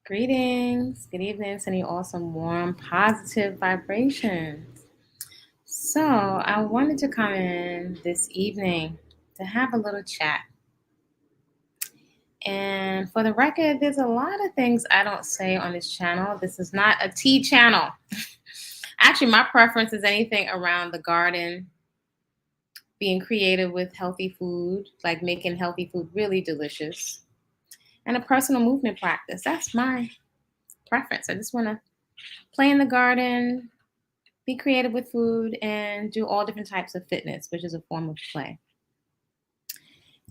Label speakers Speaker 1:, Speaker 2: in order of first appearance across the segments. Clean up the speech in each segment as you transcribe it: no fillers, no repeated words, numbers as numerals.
Speaker 1: Greetings. Good evening. Sending you all some warm, positive vibrations. So, I wanted to come in this evening to have a little chat. And for the record, there's a lot of things I don't say on this channel. This is not a tea channel. Actually, my preference is anything around the garden, being creative with healthy food, like making healthy food really delicious, and a personal movement practice. That's my preference. I just want to play in the garden, be creative with food, and do all different types of fitness, which is a form of play.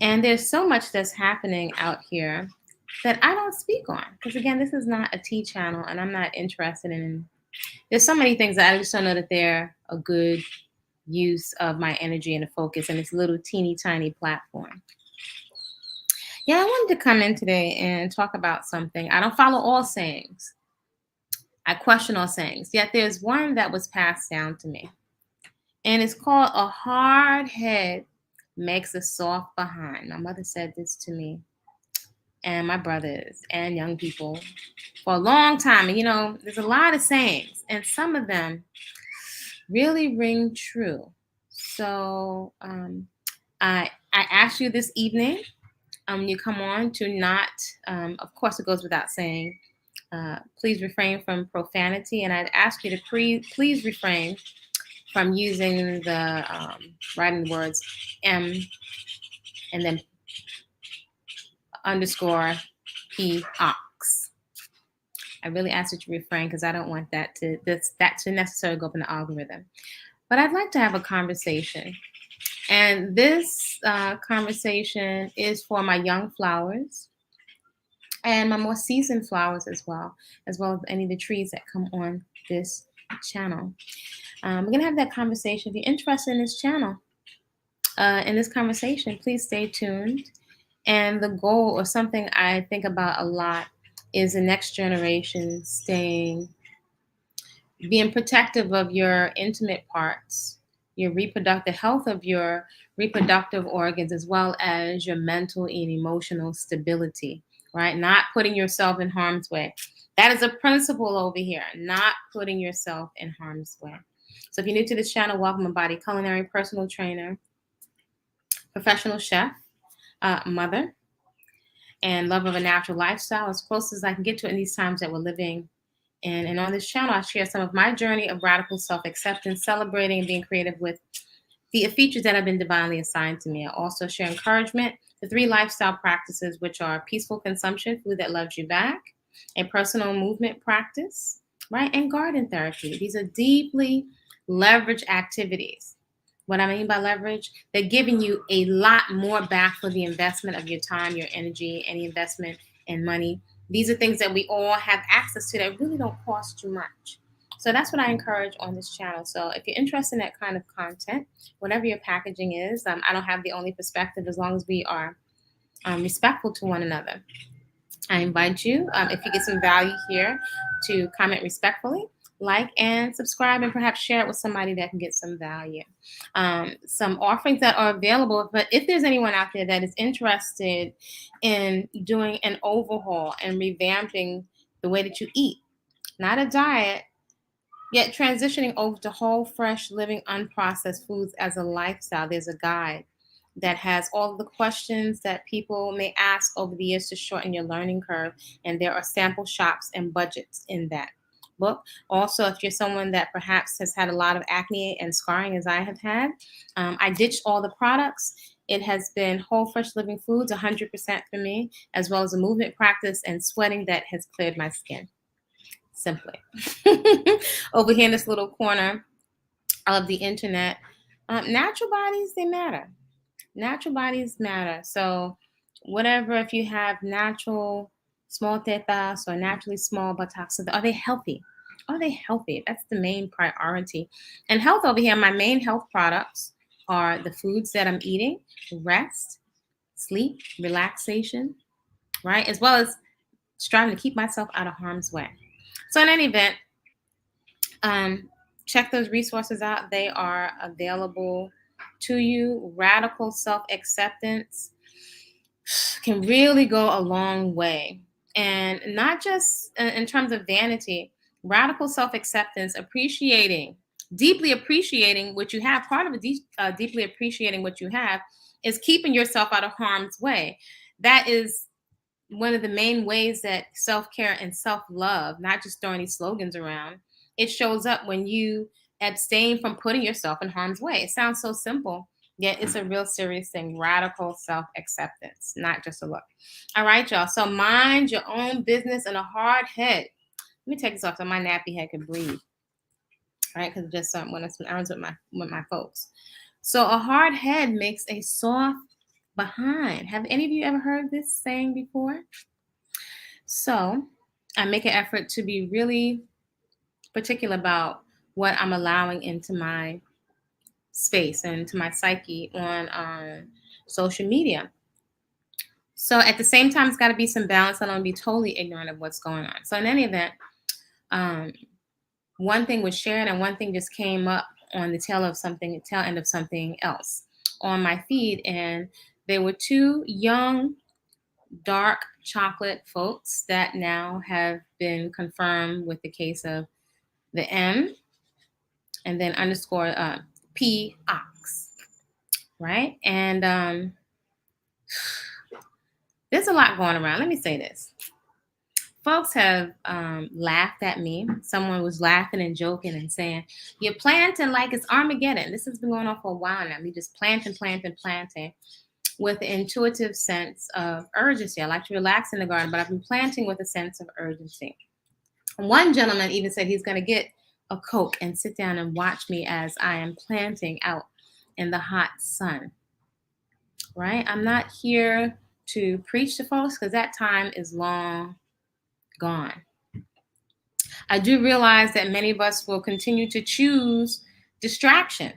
Speaker 1: And there's so much that's happening out here that I don't speak on. Because again, this is not a tea channel, and I'm not interested in. There's so many things that I just don't know that they're a good use of my energy and the focus in this little teeny tiny platform. Yeah, I wanted to come in today and talk about something. I don't follow all sayings. I question all sayings. Yet there's one that was passed down to me. And it's called a hard head makes a soft behind. My mother said this to me and my brothers and young people for a long time. And there's a lot of sayings, and some of them really ring true. So I ask you this evening, you come on to not, of course, it goes without saying, please refrain from profanity, and I'd ask you to please refrain from using the writing the words M and then underscore P ox. I really ask that you refrain because I don't want that to necessarily go up in the algorithm. But I'd like to have a conversation. And this conversation is for my young flowers and my more seasoned flowers as well as any of the trees that come on this channel. We're going to have that conversation. If you're interested in this channel, in this conversation, please stay tuned. And the goal, or something I think about a lot, is the next generation being protective of your intimate parts, your reproductive health of your reproductive organs, as well as your mental and emotional stability, right? Not putting yourself in harm's way. That is a principle over here, not putting yourself in harm's way. So if you're new to this channel, welcome. I'm Body-Culinary, personal trainer, professional chef, mother, and love of a natural lifestyle, as close as I can get to it in these times that we're living in. And on this channel, I share some of my journey of radical self-acceptance, celebrating and being creative with the features that have been divinely assigned to me. I also share encouragement, the 3 lifestyle practices, which are peaceful consumption, food that loves you back, a personal movement practice, right, and garden therapy. These are deeply leveraged activities. What I mean by leverage, they're giving you a lot more back for the investment of your time, your energy, any investment in money. These are things that we all have access to that really don't cost too much. So that's what I encourage on this channel. So if you're interested in that kind of content, whatever your packaging is, I don't have the only perspective as long as we are respectful to one another. I invite you, if you get some value here, to comment respectfully, like and subscribe, and perhaps share it with somebody that can get some value. Some offerings that are available, but if there's anyone out there that is interested in doing an overhaul and revamping the way that you eat, not a diet, yet transitioning over to whole, fresh, living, unprocessed foods as a lifestyle, there's a guide that has all of the questions that people may ask over the years to shorten your learning curve. And there are sample shops and budgets in that book. Also, if you're someone that perhaps has had a lot of acne and scarring, as I have had, I ditched all the products. It has been whole, fresh living foods, 100% for me, as well as a movement practice and sweating that has cleared my skin. Simply. Over here in this little corner of the internet, natural bodies, they matter. Natural bodies matter. So whatever, if you have natural small tetas or naturally small buttocks, are they healthy? Are they healthy? That's the main priority. And health over here, my main health products are the foods that I'm eating, rest, sleep, relaxation, right? As well as striving to keep myself out of harm's way. So in any event, check those resources out. They are available to you. Radical self-acceptance can really go a long way. And not just in terms of vanity, radical self-acceptance, deeply appreciating what you have. Part of deeply appreciating what you have is keeping yourself out of harm's way. That is one of the main ways that self-care and self-love, not just throwing these slogans around, it shows up when you abstain from putting yourself in harm's way. It sounds so simple, yet it's a real serious thing. Radical self-acceptance, not just a look. All right, y'all. So mind your own business and a hard head. Let me take this off so my nappy head can breathe. All right, because just went on some errands with my folks. So a hard head makes a soft behind. Have any of you ever heard this saying before? So I make an effort to be really particular about what I'm allowing into my space and into my psyche on social media. So at the same time, it's got to be some balance. I don't want to be totally ignorant of what's going on. So in any event, one thing was shared and one thing just came up on the tail end of something else on my feed. And there were two young, dark chocolate folks that now have been confirmed with the case of the M and then underscore P ox, right? And there's a lot going around. Let me say this. Folks have laughed at me. Someone was laughing and joking and saying, you're planting like it's Armageddon. This has been going on for a while now. We just planting with an intuitive sense of urgency. I like to relax in the garden, but I've been planting with a sense of urgency. One gentleman even said he's going to get a Coke and sit down and watch me as I am planting out in the hot sun, right? I'm not here to preach to folks because that time is long gone. I do realize that many of us will continue to choose distraction.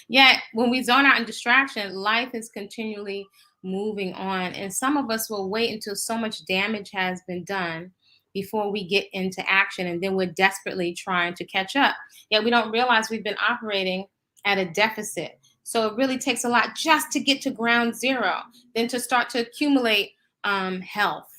Speaker 1: Yet when we zone out in distraction, life is continually moving on. And some of us will wait until so much damage has been done before we get into action. And then we're desperately trying to catch up. Yet we don't realize we've been operating at a deficit. So it really takes a lot just to get to ground zero, then to start to accumulate health,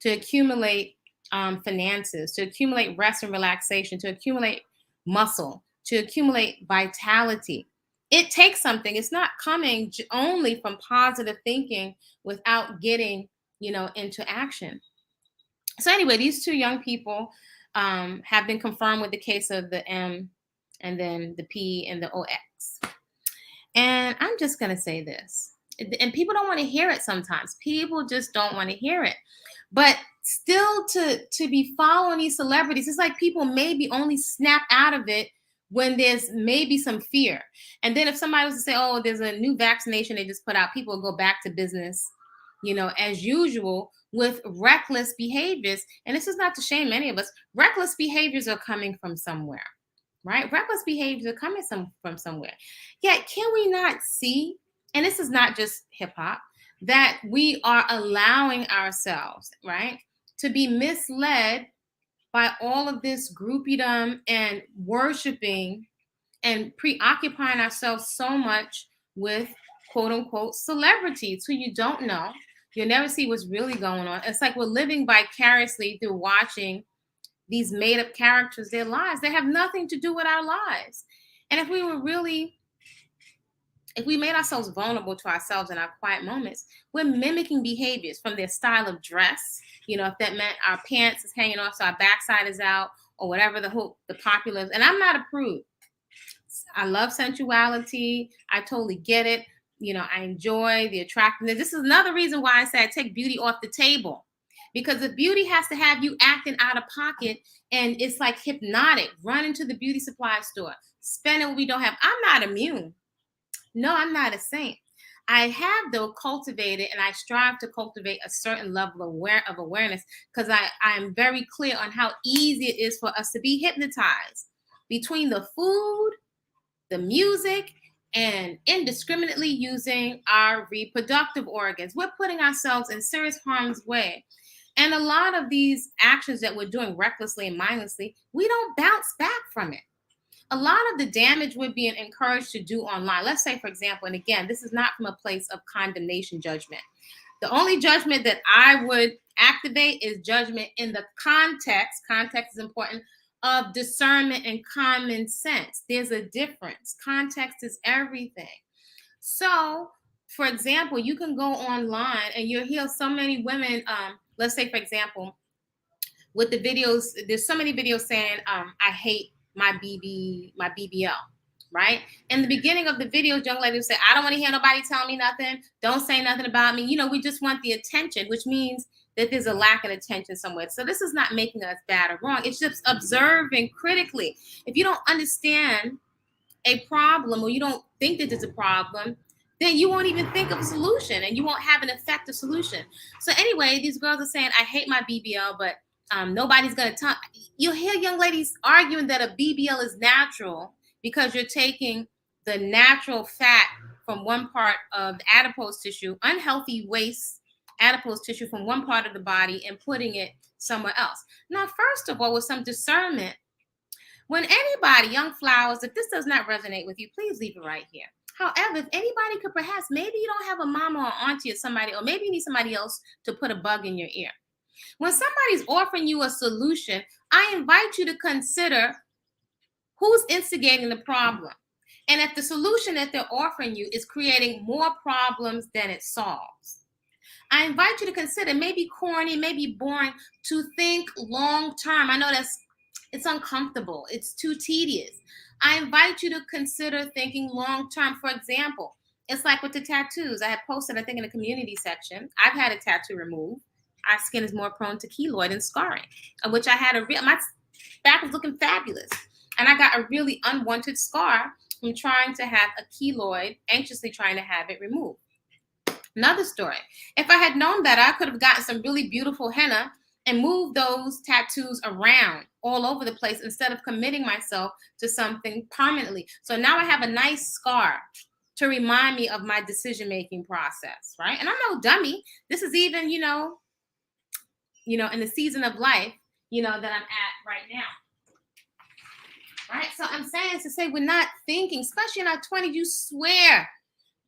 Speaker 1: to accumulate finances, to accumulate rest and relaxation, to accumulate muscle, to accumulate vitality. It takes something. It's not coming only from positive thinking without getting, into action. So anyway, these two young people have been confirmed with the case of the M and then the P and the OX. And I'm just going to say this, and people don't want to hear it sometimes. People just don't want to hear it. But still to be following these celebrities, it's like people maybe only snap out of it when there's maybe some fear. And then if somebody was to say, oh, there's a new vaccination they just put out, people will go back to business, as usual with reckless behaviors. And this is not to shame any of us. Reckless behaviors are coming from somewhere, right? Reckless behaviors are coming from somewhere. Yet can we not see, and this is not just hip hop, that we are allowing ourselves, right, to be misled by all of this groupiedom and worshiping and preoccupying ourselves so much with quote unquote celebrities who you don't know. You'll never see what's really going on. It's like we're living vicariously through watching these made up characters, their lives. They have nothing to do with our lives. And if we made ourselves vulnerable to ourselves in our quiet moments, we're mimicking behaviors from their style of dress. If that meant our pants is hanging off so our backside is out, or whatever the popular. And I'm not a prude. I love sensuality. I totally get it. I enjoy the attractiveness. This is another reason why I say I take beauty off the table. Because if beauty has to have you acting out of pocket and it's like hypnotic, run into the beauty supply store, spend what we don't have. I'm not immune. No, I'm not a saint. I have, though, cultivated, and I strive to cultivate a certain level of awareness because I am very clear on how easy it is for us to be hypnotized between the food, the music, and indiscriminately using our reproductive organs. We're putting ourselves in serious harm's way. And a lot of these actions that we're doing recklessly and mindlessly, we don't bounce back from it. A lot of the damage we're being encouraged to do online. Let's say, for example, and again, this is not from a place of condemnation judgment. The only judgment that I would activate is judgment in the context is important, of discernment and common sense. There's a difference. Context is everything. So, for example, you can go online and you'll hear so many women, let's say, for example, with the videos, there's so many videos saying, I hate my BBL, right? In the beginning of the videos, young ladies say, I don't want to hear nobody tell me nothing. Don't say nothing about me. We just want the attention, which means that there's a lack of attention somewhere. So this is not making us bad or wrong. It's just observing critically. If you don't understand a problem, or you don't think that there's a problem, then you won't even think of a solution, and you won't have an effective solution. So anyway, these girls are saying, I hate my BBL, but nobody's going to tell. You'll hear young ladies arguing that a BBL is natural because you're taking the natural fat from one part of the adipose tissue, unhealthy waste adipose tissue from one part of the body, and putting it somewhere else. Now, first of all, with some discernment, when anybody, young flowers, if this does not resonate with you, please leave it right here. However, if anybody could, perhaps, maybe you don't have a mama or auntie or somebody, or maybe you need somebody else to put a bug in your ear. When somebody's offering you a solution, I invite you to consider who's instigating the problem. And if the solution that they're offering you is creating more problems than it solves, I invite you to consider, maybe corny, maybe boring, to think long term. I know it's uncomfortable. It's too tedious. I invite you to consider thinking long term. For example, it's like with the tattoos. I had posted, I think, in the community section. I've had a tattoo removed. Our skin is more prone to keloid and scarring, of which I had my back was looking fabulous. And I got a really unwanted scar from trying to have a keloid, anxiously trying to have it removed. Another story. If I had known better, I could have gotten some really beautiful henna and moved those tattoos around all over the place instead of committing myself to something permanently. So now I have a nice scar to remind me of my decision-making process, right? And I'm no dummy. This is even, in the season of life, that I'm at right now. Right? So I'm saying to say we're not thinking, especially in our 20s, you swear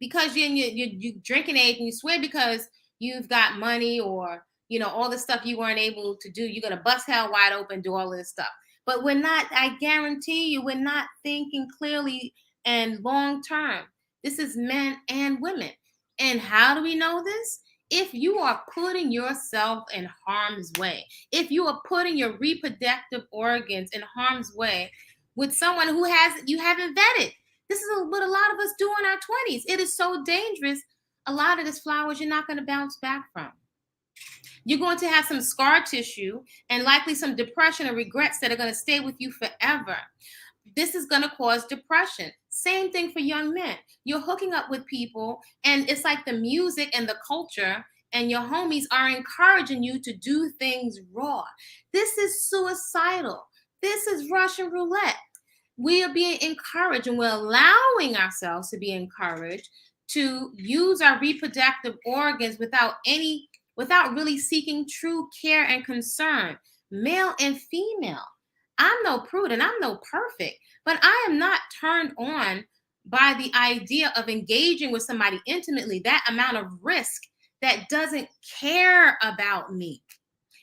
Speaker 1: because you're in your drinking age, and you swear because you've got money, or all the stuff you weren't able to do, you're going to bust hell wide open, do all of this stuff. But we're not, I guarantee you, we're not thinking clearly and long term. This is men and women. And how do we know this? If you are putting yourself in harm's way, if you are putting your reproductive organs in harm's way with someone who you haven't vetted. This is what a lot of us do in our 20s. It is so dangerous. A lot of this flowers you're not going to bounce back from. You're going to have some scar tissue and likely some depression or regrets that are going to stay with you forever. This is going to cause depression. Same thing for young men. You're hooking up with people, and it's like the music and the culture and your homies are encouraging you to do things raw. This is suicidal. This is Russian roulette. We are being encouraged, and we're allowing ourselves to be encouraged to use our reproductive organs without really seeking true care and concern, male and female. I'm no prude and I'm no perfect, but I am not turned on by the idea of engaging with somebody intimately, that amount of risk, that doesn't care about me.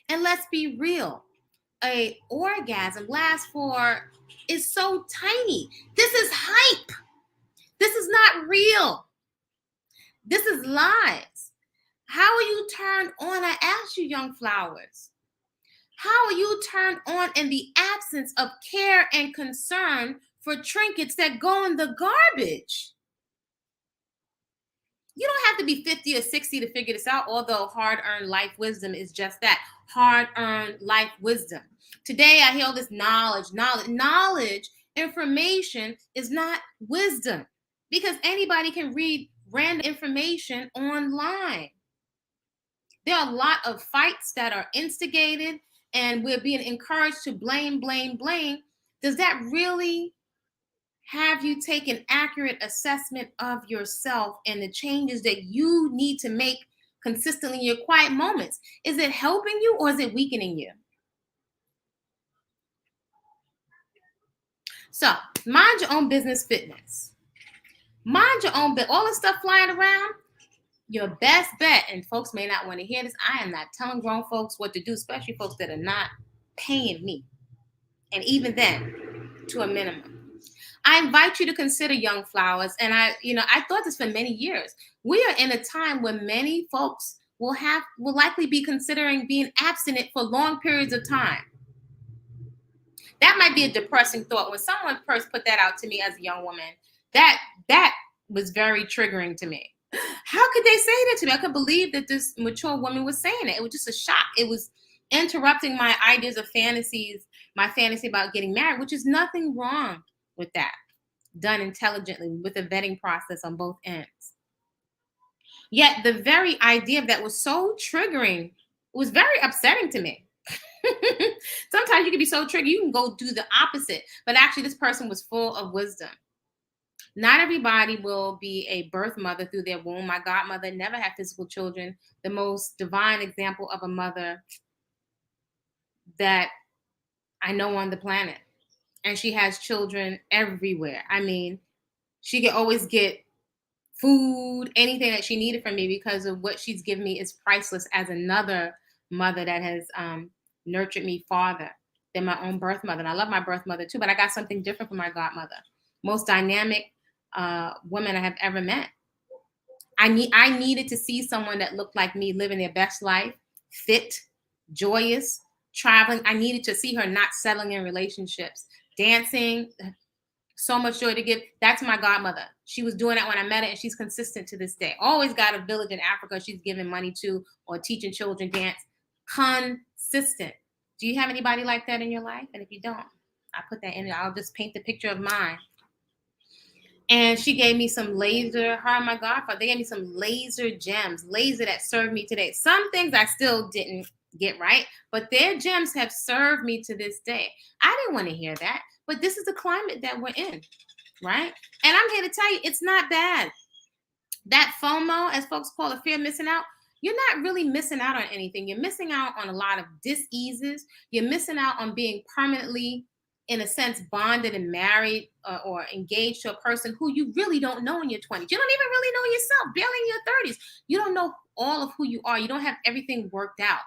Speaker 1: And let's be real. A orgasm is so tiny. This is hype. This is not real. This is lies. How are you turned on? I ask you, young flowers. How are you turned on in the absence of care and concern for trinkets that go in the garbage? You don't have to be 50 or 60 to figure this out, although hard-earned life wisdom is just that, hard-earned life wisdom. Today, I hear all this knowledge, information is not wisdom, because anybody can read random information online. There are a lot of fights that are instigated, and we're being encouraged to blame. Does that really have you take an accurate assessment of yourself and the changes that you need to make consistently in your quiet moments? Is it helping you or is it weakening you? So, mind your own business, fitness. Mind your own all the stuff flying around. Your best bet, and folks may not want to hear this, I am not telling grown folks what to do, especially folks that are not paying me. And even then, to a minimum. I invite you to consider young flowers. And I thought this for many years. We are in a time where many folks will likely be considering being abstinent for long periods of time. That might be a depressing thought. When someone first put that out to me as a young woman, that was very triggering to me. How could they say that to me? I couldn't believe that this mature woman was saying it. It was just a shock. It was interrupting my ideas of fantasies, my fantasy about getting married, which is nothing wrong with that, done intelligently with a vetting process on both ends. Yet the very idea of that was so triggering, was very upsetting to me. Sometimes you can be so triggered, you can go do the opposite. But actually, this person was full of wisdom. Not everybody will be a birth mother through their womb. My godmother never had physical children. The most divine example of a mother that I know on the planet. And she has children everywhere. I mean, she can always get food, anything that she needed from me because of what she's given me is priceless as another mother that has nurtured me farther than my own birth mother. And I love my birth mother too, but I got something different from my godmother. Most dynamic woman I have ever met. I needed to see someone that looked like me, living their best life, fit, joyous, traveling. I needed to see her not settling in relationships, dancing, so much joy to give. That's my godmother. She was doing that when I met her, and she's consistent to this day. Always got a village in Africa she's giving money to or teaching children dance. Consistent. Do you have anybody like that in your life? And if you don't, I put that in there. I'll just paint the picture of mine. And she gave me some laser, her and my godfather, they gave me some laser gems, laser that served me today. Some things I still didn't get right, but their gems have served me to this day. I didn't want to hear that, but this is the climate that we're in, right? And I'm here to tell you, it's not bad. That FOMO, as folks call it, fear of missing out, you're not really missing out on anything. You're missing out on a lot of diseases. You're missing out on being permanently, in a sense, bonded and married or engaged to a person who you really don't know in your 20s. You don't even really know yourself, barely in your 30s. You don't know all of who you are. You don't have everything worked out.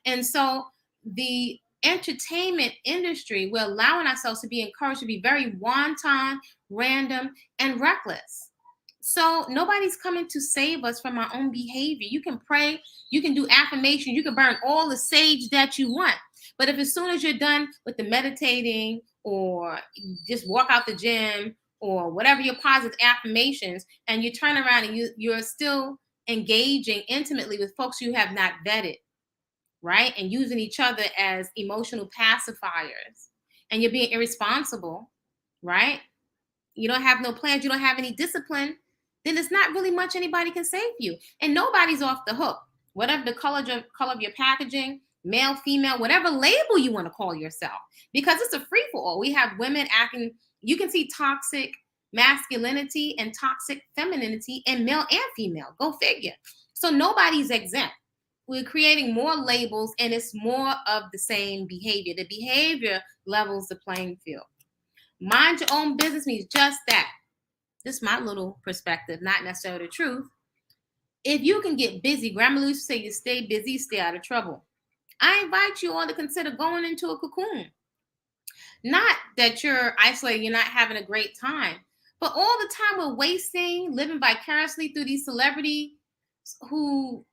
Speaker 1: And so the entertainment industry, we're allowing ourselves to be encouraged to be very wanton, random, and reckless. So nobody's coming to save us from our own behavior. You can pray, you can do affirmation, you can burn all the sage that you want. But if as soon as you're done with the meditating or just walk out the gym or whatever your positive affirmations, and you turn around and you're still engaging intimately with folks you have not vetted, right? And using each other as emotional pacifiers, and you're being irresponsible, right? You don't have no plans, you don't have any discipline, then it's not really much anybody can say for you. And nobody's off the hook. Whatever the color of your packaging, male, female, whatever label you want to call yourself, because it's a free for all. We have women acting, you can see toxic masculinity and toxic femininity in male and female. Go figure. So nobody's exempt. We're creating more labels, and it's more of the same behavior. The behavior levels the playing field. Mind your own business means just that. This is my little perspective, not necessarily the truth. If you can get busy, Grandma used to say, you stay busy, stay out of trouble. I invite you all to consider going into a cocoon. Not that you're isolated, you're not having a great time, but all the time we're wasting, living vicariously through these celebrities who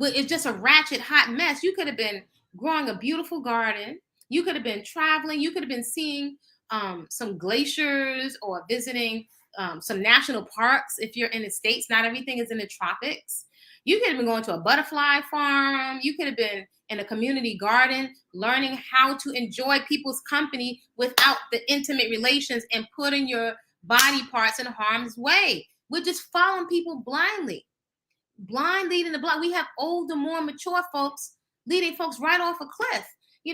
Speaker 1: is just a ratchet hot mess. You could have been growing a beautiful garden. You could have been traveling. You could have been seeing some glaciers or visiting some national parks. If you're in the States, not everything is in the tropics. You could have been going to a butterfly farm. You could have been in a community garden, learning how to enjoy people's company without the intimate relations and putting your body parts in harm's way. We're just following people blindly. Blind leading the blind. We have older, more mature folks leading folks right off a cliff.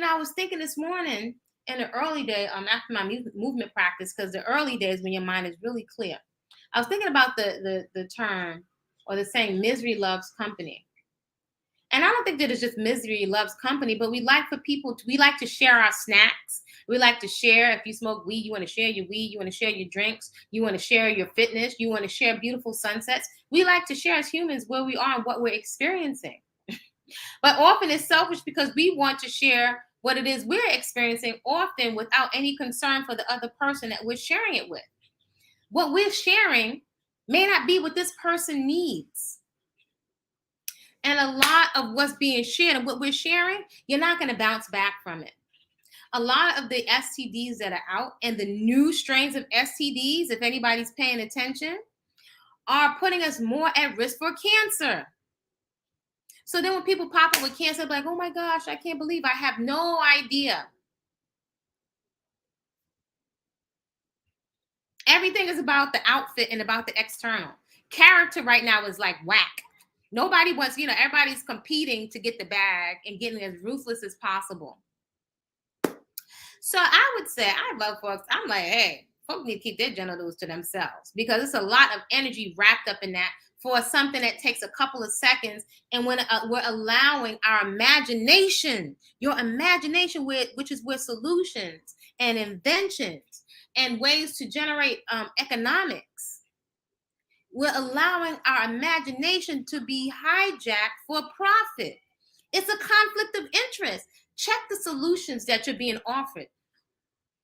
Speaker 1: I was thinking this morning in the early day, after my movement practice, because the early days when your mind is really clear, I was thinking about the term or the saying, misery loves company. And I don't think that it's just misery loves company, but we like to share our snacks. We like to share. If you smoke weed, you want to share your weed. You want to share your drinks. You want to share your fitness. You want to share beautiful sunsets. We like to share as humans where we are and what we're experiencing. But often it's selfish because we want to share what it is we're experiencing, often without any concern for the other person that we're sharing it with. What we're sharing may not be what this person needs. And a lot of what's being shared and what we're sharing, you're not going to bounce back from it. A lot of the STDs that are out and the new strains of STDs, if anybody's paying attention, are putting us more at risk for cancer. So then when people pop up with cancer, they're like, oh my gosh, I can't believe I have no idea. Everything is about the outfit and about the external. Character right now is like whack. Nobody wants, everybody's competing to get the bag and getting as ruthless as possible. So I would say, I love folks. I'm like, hey, folks need to keep their genitals to themselves because it's a lot of energy wrapped up in that for something that takes a couple of seconds. And when we're allowing our imagination, your imagination, which is where solutions and inventions and ways to generate economics, we're allowing our imagination to be hijacked for profit. It's a conflict of interest. Check the solutions that you're being offered.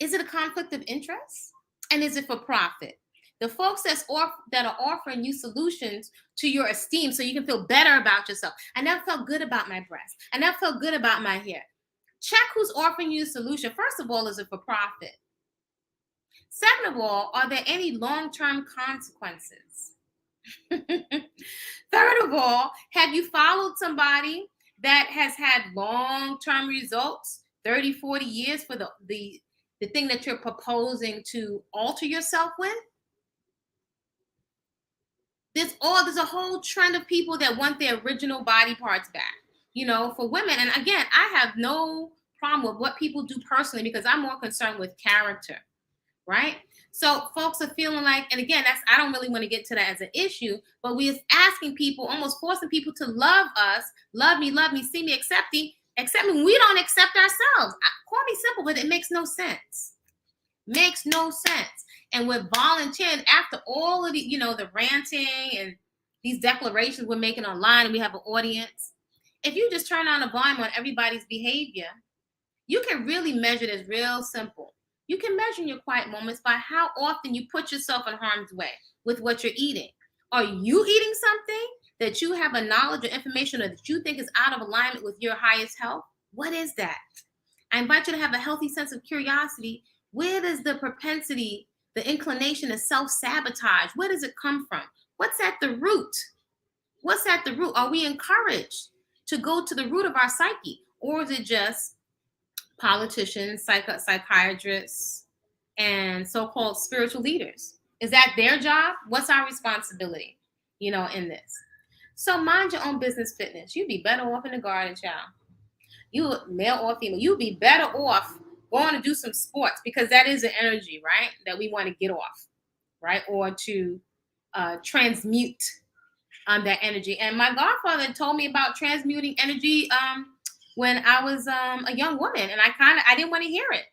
Speaker 1: Is it a conflict of interest? And is it for profit? The folks that are offering you solutions to your esteem so you can feel better about yourself. I never felt good about my breasts. I never felt good about my hair. Check who's offering you a solution. First of all, is it for profit? Second of all, are there any long-term consequences? Third of all, have you followed somebody that has had long-term results, 30, 40 years for the thing that you're proposing to alter yourself with? There's a whole trend of people that want their original body parts back, for women. And again, I have no problem with what people do personally because I'm more concerned with character, right? So folks are feeling like, and again, I don't really want to get to that as an issue, but we're asking people, almost forcing people to love us, love me, see me, accept me. We don't accept ourselves. Call me simple, but it makes no sense. Makes no sense. And we're volunteering after all of the, the ranting and these declarations we're making online, and we have an audience. If you just turn on a volume on everybody's behavior, you can really measure this real simple. You can measure your quiet moments by how often you put yourself in harm's way with what you're eating. Are you eating something that you have a knowledge or information or that you think is out of alignment with your highest health? What is that? I invite you to have a healthy sense of curiosity. Where does the propensity, the inclination to self-sabotage, where does it come from? What's at the root? What's at the root? Are we encouraged to go to the root of our psyche? Or is it just politicians, psychiatrists, and so-called spiritual leaders? Is that their job? What's our responsibility, in this? So mind your own business, fitness. You'd be better off in the garden, child. You, male or female, you'd be better off going to do some sports because that is an energy, right? That we want to get off, right? Or to transmute that energy. And my godfather told me about transmuting energy when I was a young woman, and I didn't want to hear it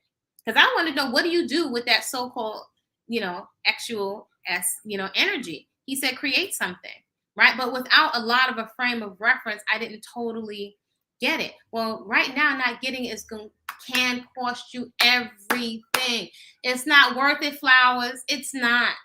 Speaker 1: because I wanted to know, what do you do with that so-called, actual energy? He said, create something, right? But without a lot of a frame of reference, I didn't totally get it. Well, right now, not getting it can cost you everything. It's not worth it, flowers. It's not.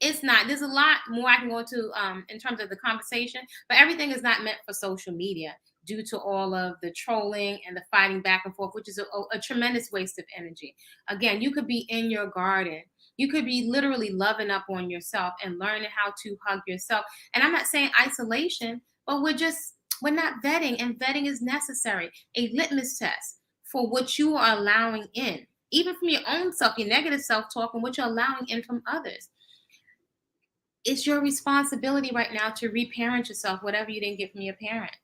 Speaker 1: There's a lot more I can go into in terms of the conversation, but everything is not meant for social media due to all of the trolling and the fighting back and forth, which is a tremendous waste of energy. Again, you could be in your garden. You could be literally loving up on yourself and learning how to hug yourself. And I'm not saying isolation, but we're not vetting, and vetting is necessary. A litmus test for what you are allowing in, even from your own self, your negative self-talk, and what you're allowing in from others. It's your responsibility right now to reparent yourself, whatever you didn't get from your parents.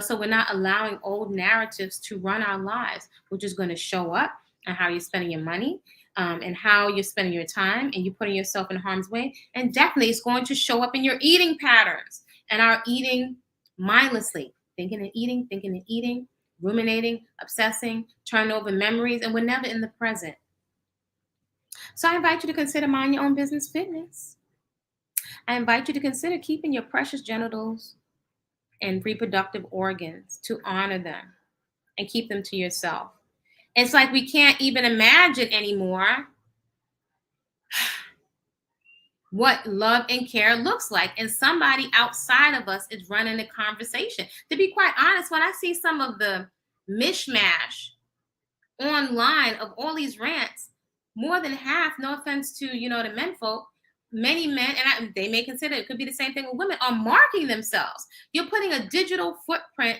Speaker 1: So we're not allowing old narratives to run our lives, which is going to show up on how you're spending your money, and how you're spending your time, and you're putting yourself in harm's way. And definitely it's going to show up in your eating patterns and our eating mindlessly, thinking and eating, ruminating, obsessing, turning over memories, and we're never in the present. So I invite you to consider mind your own business fitness. I invite you to consider keeping your precious genitals and reproductive organs, to honor them and keep them to yourself. It's like we can't even imagine anymore what love and care looks like. And somebody outside of us is running the conversation. To be quite honest, when I see some of the mishmash online of all these rants, more than half, no offense to, the men folk, many men, and they may consider it could be the same thing with women, are marking themselves. You're putting a digital footprint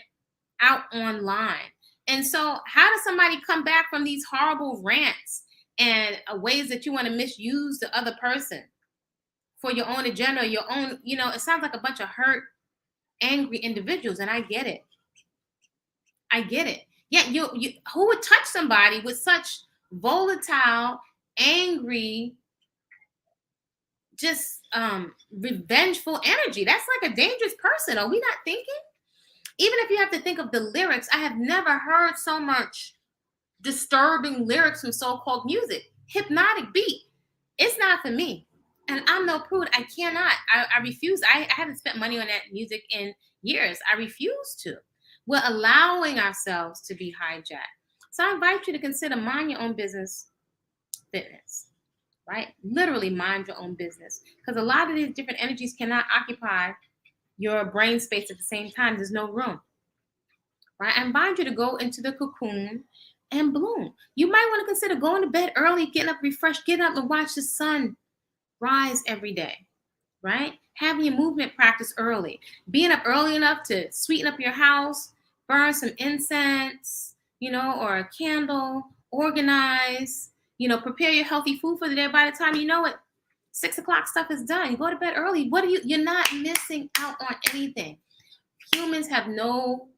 Speaker 1: out online. And so, how does somebody come back from these horrible rants and ways that you want to misuse the other person for your own agenda, your own, it sounds like a bunch of hurt, angry individuals. And I get it. I get it. Yeah, you who would touch somebody with such volatile, angry, just revengeful energy? That's like a dangerous person. Are we not thinking? Even if you have to think of the lyrics, I have never heard so much disturbing lyrics from so-called music. Hypnotic beat. It's not for me. And I'm no prude. I cannot. I refuse. I haven't spent money on that music in years. I refuse to. We're allowing ourselves to be hijacked. So I invite you to consider mind your own business fitness, right? Literally mind your own business. Because a lot of these different energies cannot occupy your brain space at the same time. There's no room, right? I invite you to go into the cocoon and bloom. You might want to consider going to bed early, getting up refreshed, getting up and watch the sun rise every day, right? Having your movement practice early, being up early enough to sweeten up your house, burn some incense, or a candle, organize, prepare your healthy food for the day. By the time you know it, 6 o'clock stuff is done. You go to bed early. You're not missing out on anything. Humans have no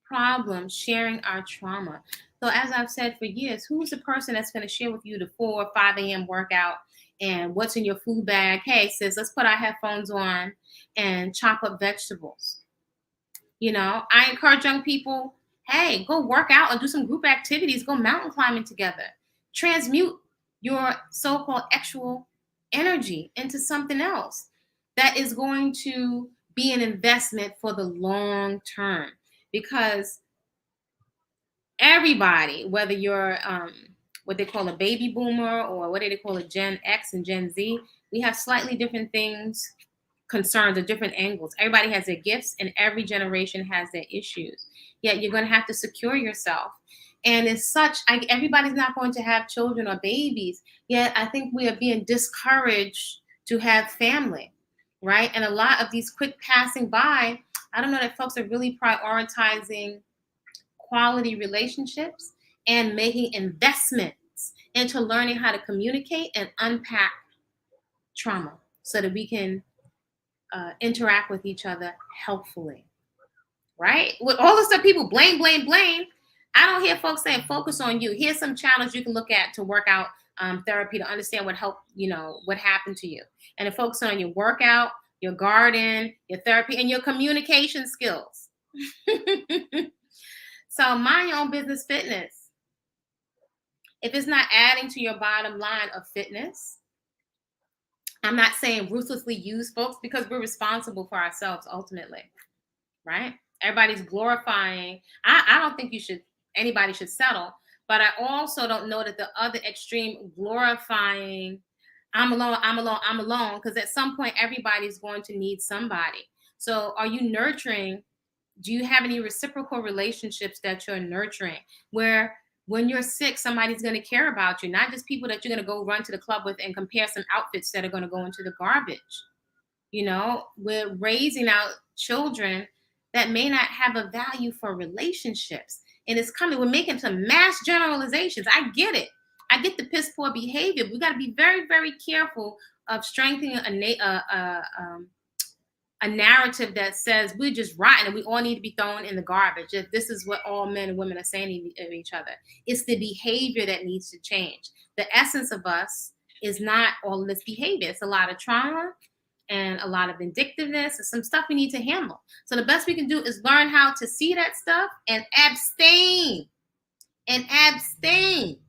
Speaker 1: problem sharing our trauma. So as I've said for years, who's the person that's going to share with you the 4 or 5 a.m. workout and what's in your food bag? Hey, sis, let's put our headphones on and chop up vegetables. I encourage young people, hey, go work out and do some group activities. Go mountain climbing together. Transmute your so-called actual energy into something else that is going to be an investment for the long term. Because everybody, whether you're what they call a baby boomer or what do they call a Gen X and Gen Z, we have slightly different things, concerns, or different angles. Everybody has their gifts and every generation has their issues. Yet you're going to have to secure yourself. And as such, everybody's not going to have children or babies. Yet I think we are being discouraged to have family, right? And a lot of these quick passing by, I don't know that folks are really prioritizing quality relationships and making investments into learning how to communicate and unpack trauma so that we can interact with each other helpfully, right? With all the stuff people blame, I don't hear folks saying focus on you. Here's some challenge you can look at to work out therapy to understand what helped, what happened to you. And to focus on your workout, your garden, your therapy, and your communication skills. So mind your own business fitness. If it's not adding to your bottom line of fitness, I'm not saying ruthlessly use folks, because we're responsible for ourselves ultimately, right? Everybody's glorifying. I don't think anybody should settle, but I also don't know that the other extreme, glorifying I'm alone, because at some point everybody's going to need somebody. So are you nurturing? Do you have any reciprocal relationships that you're nurturing where when you're sick, somebody's going to care about you, not just people that you're going to go run to the club with and compare some outfits that are going to go into the garbage? We're raising out children that may not have a value for relationships. And it's coming, we're making some mass generalizations. I get it. I get the piss poor behavior. We got to be very, very careful of strengthening a narrative that says we're just rotten and we all need to be thrown in the garbage. If this is what all men and women are saying of each other. It's the behavior that needs to change. The essence of us is not all of this behavior. It's a lot of trauma and a lot of vindictiveness and some stuff we need to handle. So the best we can do is learn how to see that stuff and abstain. And abstain.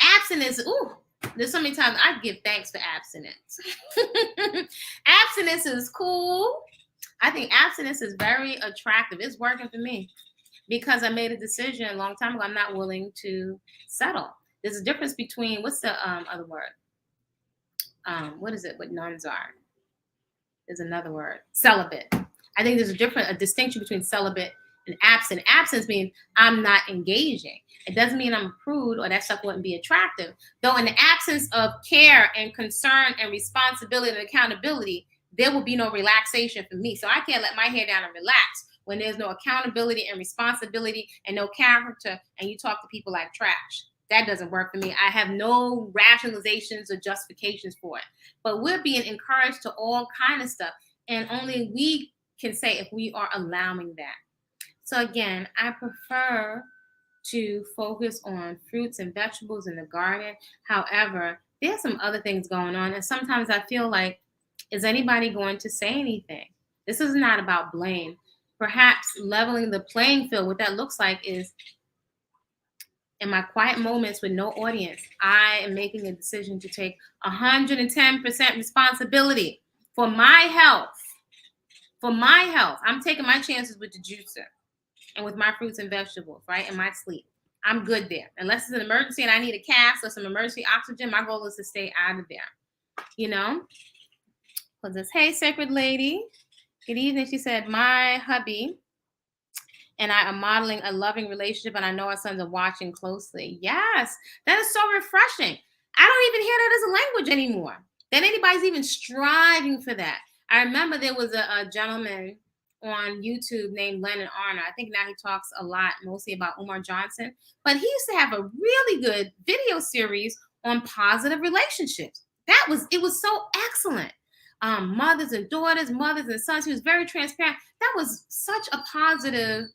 Speaker 1: Abstinence, ooh, there's so many times I give thanks for abstinence. Abstinence is cool. I think abstinence is very attractive. It's working for me because I made a decision a long time ago. I'm not willing to settle. There's a difference between, what's the other word? What is it? What nuns are? There's another word. Celibate. I think there's a distinction between celibate and absent. Absence means I'm not engaging. It doesn't mean I'm a prude or that stuff wouldn't be attractive. Though in the absence of care and concern and responsibility and accountability, there will be no relaxation for me. So I can't let my hair down and relax when there's no accountability and responsibility and no character, and you talk to people like trash. That doesn't work for me. I have no rationalizations or justifications for it. But we're being encouraged to all kind of stuff. And only we can say if we are allowing that. So again, I prefer to focus on fruits and vegetables in the garden. However, there's some other things going on. And sometimes I feel like, is anybody going to say anything? This is not about blame. Perhaps leveling the playing field, what that looks like is, in my quiet moments with no audience, I am making a decision to take 110% responsibility for my health. For my health. I'm taking my chances with the juicer and with my fruits and vegetables, right? And my sleep. I'm good there. Unless it's an emergency and I need a cast or some emergency oxygen, my goal is to stay out of there. You know? Because this, hey, sacred lady. Good evening. She said, my hubby and I are modeling a loving relationship, and I know our sons are watching closely. Yes, that is so refreshing. I don't even hear that as a language anymore. That anybody's even striving for that. I remember there was a gentleman on YouTube named Lennon Arner. I think now he talks a lot, mostly about Umar Johnson. But he used to have a really good video series on positive relationships. It was so excellent. Mothers and daughters, mothers and sons. He was very transparent. That was such a positive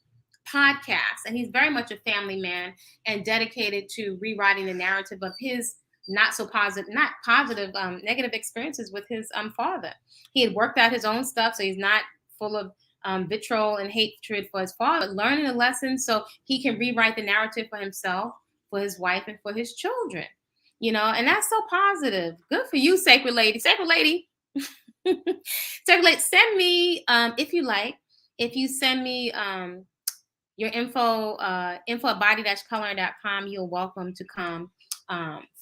Speaker 1: podcast, and he's very much a family man and dedicated to rewriting the narrative of his negative experiences with his father. He had worked out his own stuff, so he's not full of vitriol and hatred for his father, but learning a lesson so he can rewrite the narrative for himself, for his wife, and for his children. You know, and that's so positive. Good for you, sacred lady. Sacred lady. Sacred lady, send me if you like. If you send me your info at body-culinary.com, you're welcome to come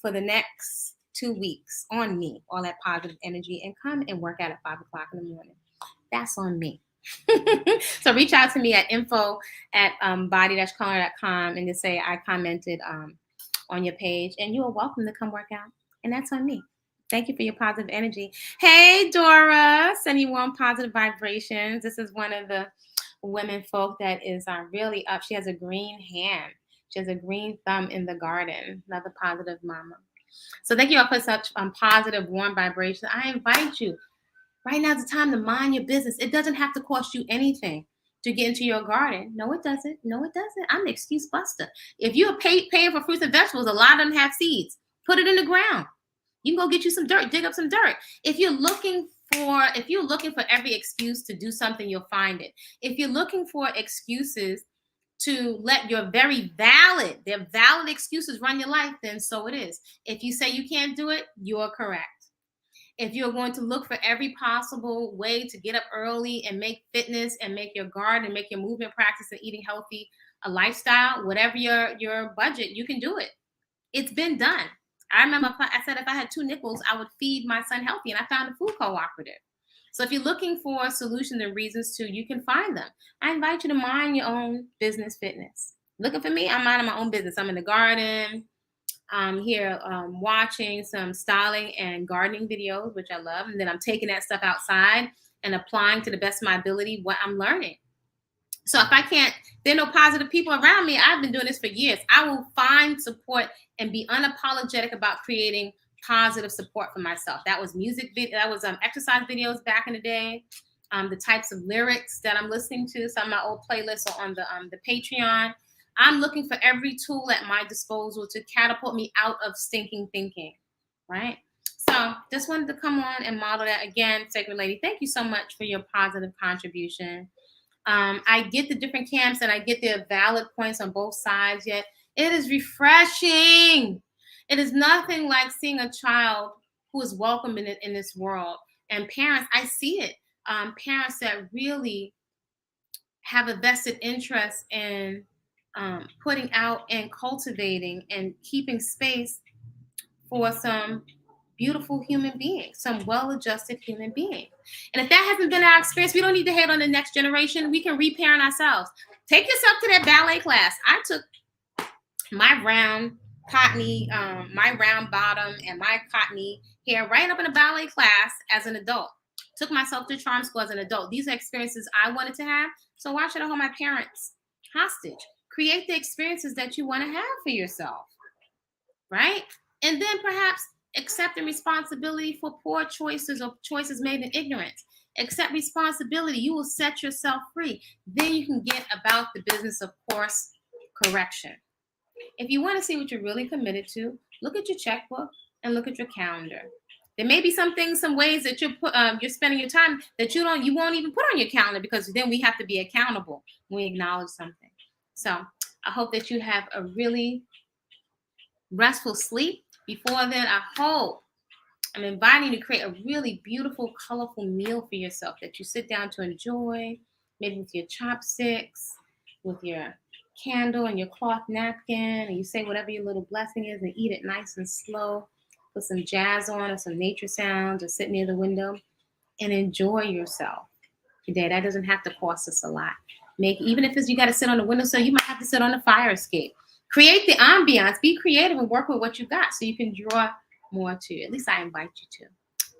Speaker 1: for the next 2 weeks on me, all that positive energy, and come and work out at 5 o'clock in the morning. That's on me. So reach out to me at info at body-culinary.com and just say I commented on your page, and you are welcome to come work out. And that's on me. Thank you for your positive energy. Hey, Dora, sending warm positive vibrations. This is one of the women folk that is really up. She has a green hand. She has a green thumb in the garden. Another positive mama. So thank you all for such positive, warm vibration. I invite you. Right now is the time to mind your business. It doesn't have to cost you anything to get into your garden. No, it doesn't. No, it doesn't. I'm an excuse buster. If you're paying for fruits and vegetables, a lot of them have seeds. Put it in the ground. You can go get you some dirt, dig up some dirt. If you're looking for every excuse to do something, you'll find it. If you're looking for excuses to let your valid excuses run your life, then so it is. If you say you can't do it, you're correct. If you're going to look for every possible way to get up early and make fitness and make your garden and make your movement practice and eating healthy a lifestyle, whatever your budget, you can do it. It's been done. I remember I said if I had 2 nickels, I would feed my son healthy, and I found a food cooperative. So if you're looking for solutions and reasons to, you can find them. I invite you to mind your own business fitness. Looking for me, I'm minding my own business. I'm in the garden. I'm here watching some styling and gardening videos, which I love. And then I'm taking that stuff outside and applying to the best of my ability what I'm learning. So if I can't, there are no positive people around me. I've been doing this for years. I will find support and be unapologetic about creating positive support for myself. That was exercise videos back in the day. The types of lyrics that I'm listening to. Some of my old playlists are on the Patreon. I'm looking for every tool at my disposal to catapult me out of stinking thinking, right? So just wanted to come on and model that again, Sacred Lady. Thank you so much for your positive contribution. I get the different camps and I get the valid points on both sides, yet it is refreshing. It is nothing like seeing a child who is welcome in this world. And parents, I see it. Parents that really have a vested interest in putting out and cultivating and keeping space for some beautiful human beings, some well-adjusted human beings. And if that hasn't been our experience, we don't need to hate on the next generation. We can reparent ourselves. Take yourself to that ballet class. I took my round cottony, my round bottom and my cottony hair right up in a ballet class as an adult. Took myself to charm school as an adult. These are experiences I wanted to have. So why should I hold my parents hostage? Create the experiences that you want to have for yourself, right? And then perhaps accepting responsibility for poor choices or choices made in ignorance. Accept responsibility. You will set yourself free. Then you can get about the business of course correction. If you want to see what you're really committed to, look at your checkbook and look at your calendar. There may be some things, some ways that you're spending your time that you won't even put on your calendar, because then we have to be accountable when we acknowledge something. So I hope that you have a really restful sleep. Before then, I'm inviting you to create a really beautiful, colorful meal for yourself that you sit down to enjoy, maybe with your chopsticks, with your candle and your cloth napkin, and you say whatever your little blessing is and eat it nice and slow. Put some jazz on or some nature sounds, or sit near the window and enjoy yourself today. That doesn't have to cost us a lot. Even if you got to sit on the windowsill, you might have to sit on the fire escape. Create the ambiance. Be creative and work with what you got so you can draw more to you. At least I invite you to.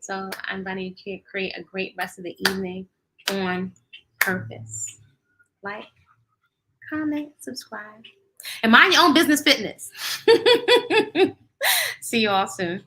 Speaker 1: So I'm inviting you to create a great rest of the evening on purpose. Like, comment, subscribe, and mind your own business fitness. See you all soon.